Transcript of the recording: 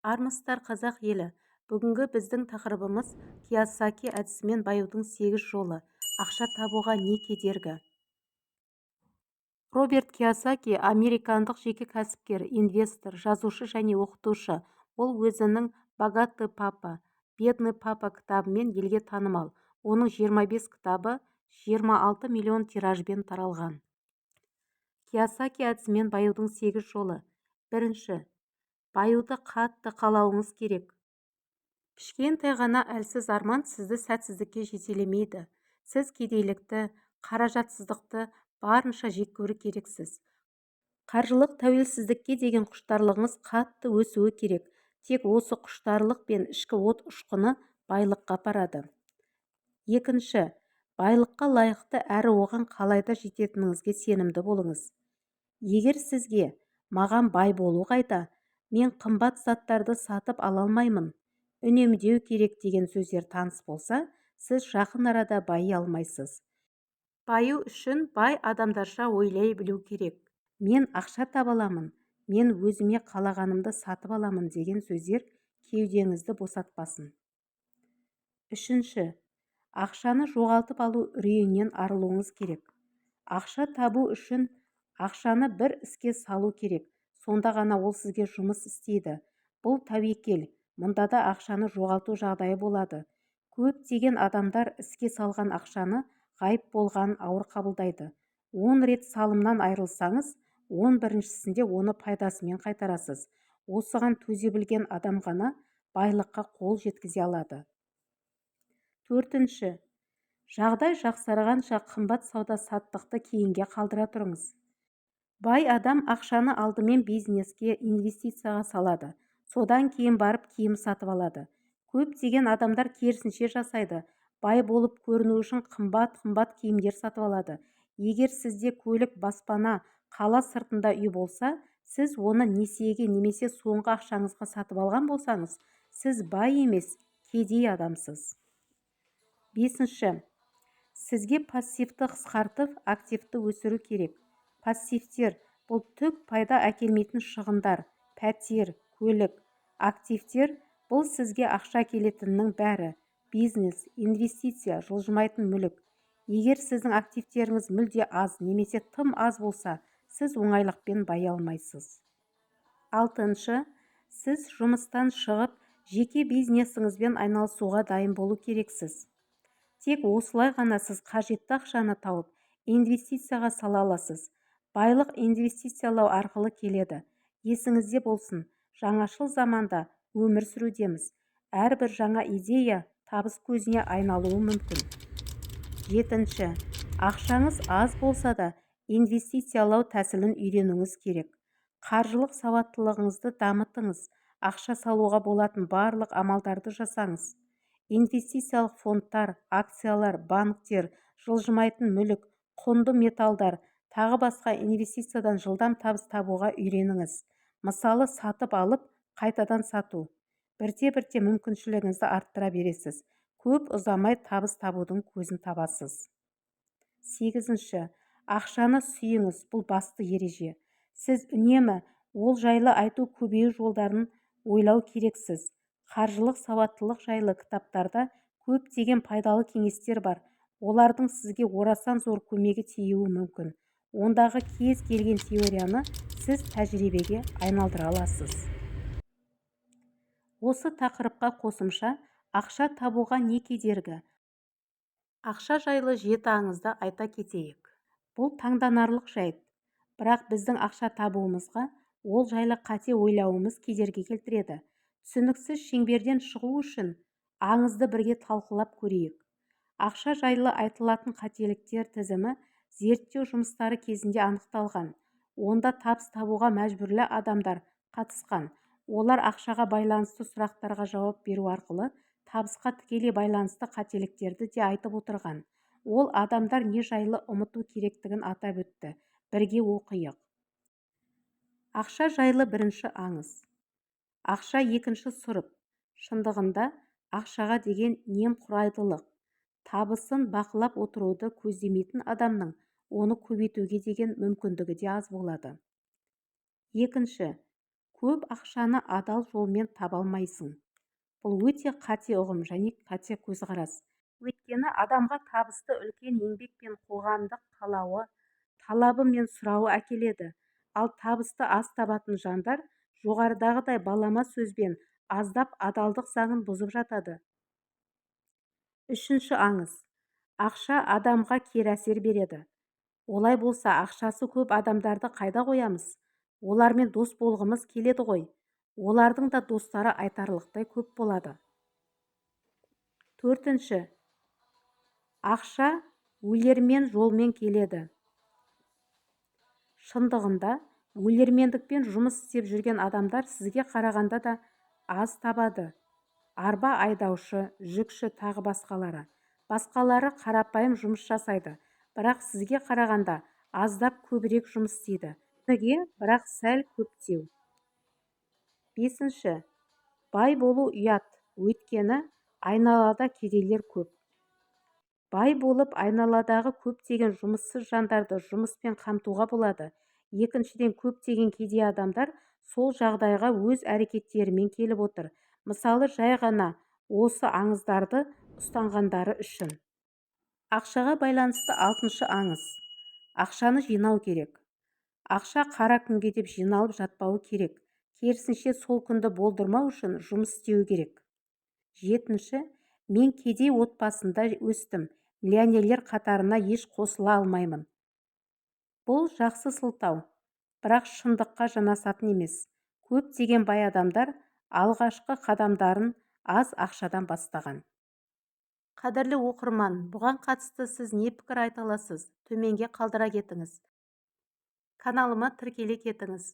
Армысыздар қазақ елі. Бүгінгі біздің тақырыбымыз Кийосаки әдісімен баюдың 8 жолы. Ақша табуға не кедергі? Роберт Кийосаки американдық жеке кәсіпкер, инвестор, жазушы және оқытушы. Ол өзінің «Богатый папа, бедный папа» кітабымен елге танымал. Оның 25 кітабы 26 миллион тиражбен таралған. Кийосаки әдісімен баюдың 8 жолы. Бірінші. Баюды қатты қалауыңыз керек. Кішкентай ғана әлсіз арман сізді сәтсіздікке жетелемейді. Сіз кедейлікті, қаражатсыздықты барынша жек көру керексіз. Қаржылық тәуелсіздікке деген құштарлығыңыз қатты өсуі керек. Тек осы құштарлық пен ішкі от ұшқыны байлыққа апарады. Екінші, байлыққа лайықты әрі оған қалайда жететініңізге сенімді болыңыз. Егер сізге «маған бай болу қайда? Мен қымбат заттарды сатып ала алмаймын, үнемдеу керек» деген сөздер таныс болса, сіз жақын арада байи алмайсыз. Баю үшін бай адамдарша ойлай білу керек. Мен ақша таба аламын, мен өзіме қалағанымды сатып аламын деген сөздер кеудеңізді босатпасын. Үшінші, ақшаны жоғалтып алу үрейінен арылуыңыз керек. Ақша табу үшін ақшаны бір іске салу керек. Сонда ғана ол сізге жұмыс істейді. Бұл тәуекел, мұнда да ақшаны жоғалту жағдайы болады. Көптеген адамдар іске салған ақшаны ғайып болғанын ауыр қабылдайды. 10 рет салымнан айырылсаңыз, 11-шісінде оны пайдасымен қайтарасыз. Осыған төзе білген адам ғана байлыққа қол жеткізе алады. Төртінші, жағдай жақсарғанша қымбат сауда-саттықты кейінге қалдыра тұрыңыз. Бай адам ақшаны алдымен бизнеске, инвестицияға салады. Содан кейін барып киім сатып алады. Көптеген адамдар керісінше жасайды. Бай болып көріну үшін қымбат киімдер сатып алады. Егер сізде көлік, баспана, қала сыртында үй болса, сіз оны несиеге немесе соңғы ақшаңызға сатып алған болсаңыз, сіз бай емес, кедей адамсыз. Бесінші, сізге пассивті қысқартып, активті өсіру керек. Пассивтер – бұл түк пайда әкелмейтін шығындар, пәтер, көлік. Активтер – бұл сізге ақша келетіннің бәрі, бизнес, инвестиция, жылжымайтын мүлік. Егер сіздің активтеріңіз мүлде аз немесе тым аз болса, сіз оңайлықпен бай алмайсыз. Алтыншы, сіз жұмыстан шығып, жеке бизнесіңізбен айналысуға дайын болу керексіз. Тек осылай ғана сіз қажетті ақшаны тауып, инвестицияға сала аласыз. Байлық инвестициялау арқылы келеді. Есіңізде болсын, жаңашыл заманда өмір сүрудеміз. Әрбір жаңа идея табыс көзіне айналуы мүмкін. Жетінші, ақшаңыз аз болса да инвестициялау тәсілін үйренуіңіз керек. Қаржылық сауаттылығыңызды дамытыңыз. Ақша салуға болатын барлық амалдарды жасаңыз. Инвестициялық фондтар, акциялар, банктер, жылжымайтын мүлік, құнды металдар, тағы басқа инвестициядан жылдам табыс табуға үйреніңіз. Мысалы, сатып алып, қайтадан сату. Бірте-бірте мүмкіншілігіңізді арттыра бересіз. Көп ұзамай табыс табудың көзін табасыз. Сегізінші, ақшаны сүйіңіз, бұл басты ереже. Сіз үнемі ол жайлы айту көбею жолдарын ойлау керексіз. Қаржылық сауаттылық жайлы кітаптарда көптеген пайдалы кеңестер бар. Олардың сізге орасан зор көмегі тиюі мүмкін. Ондағы кез келген теорияны сіз тәжірибеге айналдыра аласыз. Осы тақырыпқа қосымша ақша табуға не кедергі? Ақша жайлы 7 аңызды айта кетейік. Бұл таңданарлық жайт, бірақ біздің ақша табуымызға ол жайлы қате ойлауымыз кедергі келтіреді. Түсініксіз шеңберден шығу үшін аңызды бірге талқылап көрейік. Ақша жайлы айтылатын қателіктер тізімі зерттеу жұмыстары кезінде анықталған. Онда табыс табуға мәжбүрлі адамдар қатысқан. Олар ақшаға байланысты сұрақтарға жауап беру арқылы табысқа тікелей байланысты қателіктерді де айтып отырған. Ол адамдар не жайлы ұмыту керектігін атап өтті. Бірге оқиық. Ақша жайлы бірінші аңыз. Ақша екінші сұрып. Шындығында ақшаға деген немқұрайдылық, табысын бақылап отыруды көздемейтін адамның оны көбейтуге деген мүмкіндігі де аз болады. Екінші, көп ақшаны адал жолмен таба алмайсың. Бұл өте қате ұғым және қате көзқарас. Өйткені адамға табысты үлкен еңбек пен қоғамдық қалауы, талабы мен сұрауы әкеледі. Ал табысты аз табатын жандар жоғарыдағыдай балама сөзбен аздап адалдық заңын бұзып жатады. Үшінші аңыз. Ақша адамға кері әсер береді. Олай болса, ақшасы көп адамдарды қайда қоямыз? Олармен дос болғымыз келеді ғой. Олардың да достары айтарлықтай көп болады. Төртінші. Ақша өлермен жолмен келеді. Шындығында, өлермендікпен жұмыс істеп жүрген адамдар сізге қарағанда да аз табады. Арба айдаушы, жүкші тағы басқалары. Басқалары қарапайым жұмыс жасайды, бірақ сізге қарағанда аздап көбірек жұмыс істейді. Неге, бірақ сәл көптеу. Бесінші. Бай болу ұят, өйткені айналада кедейлер көп. Бай болып айналадағы көптеген жұмыссыз жандарды жұмыспен қамтуға болады. Екіншіден, көптеген кедей адамдар сол жағдайға өз әрекеттерімен келіп отыр. Мысалы, жай ғана осы аңыздарды ұстанғандары үшін. Ақшаға байланысты алтыншы аңыз. Ақшаны жинау керек. Ақша қара күнге деп жиналып жатпауы керек. Керісінше сол күнді болдырмау үшін жұмыс істеу керек. Жетінші. Мен кедей отбасында өстім. Миллионерлер қатарына еш қосыла алмаймын. Бұл жақсы сылтау, бірақ шындыққа жанасатын емес. Көптеген бай адамдар алғашқы қадамдарын аз ақшадан бастаған. Қадірлі оқырман, бұған қатысты сіз не пікір айта аласыз? Төменге қалдыра кетіңіз. Каналыма тіркеле кетіңіз.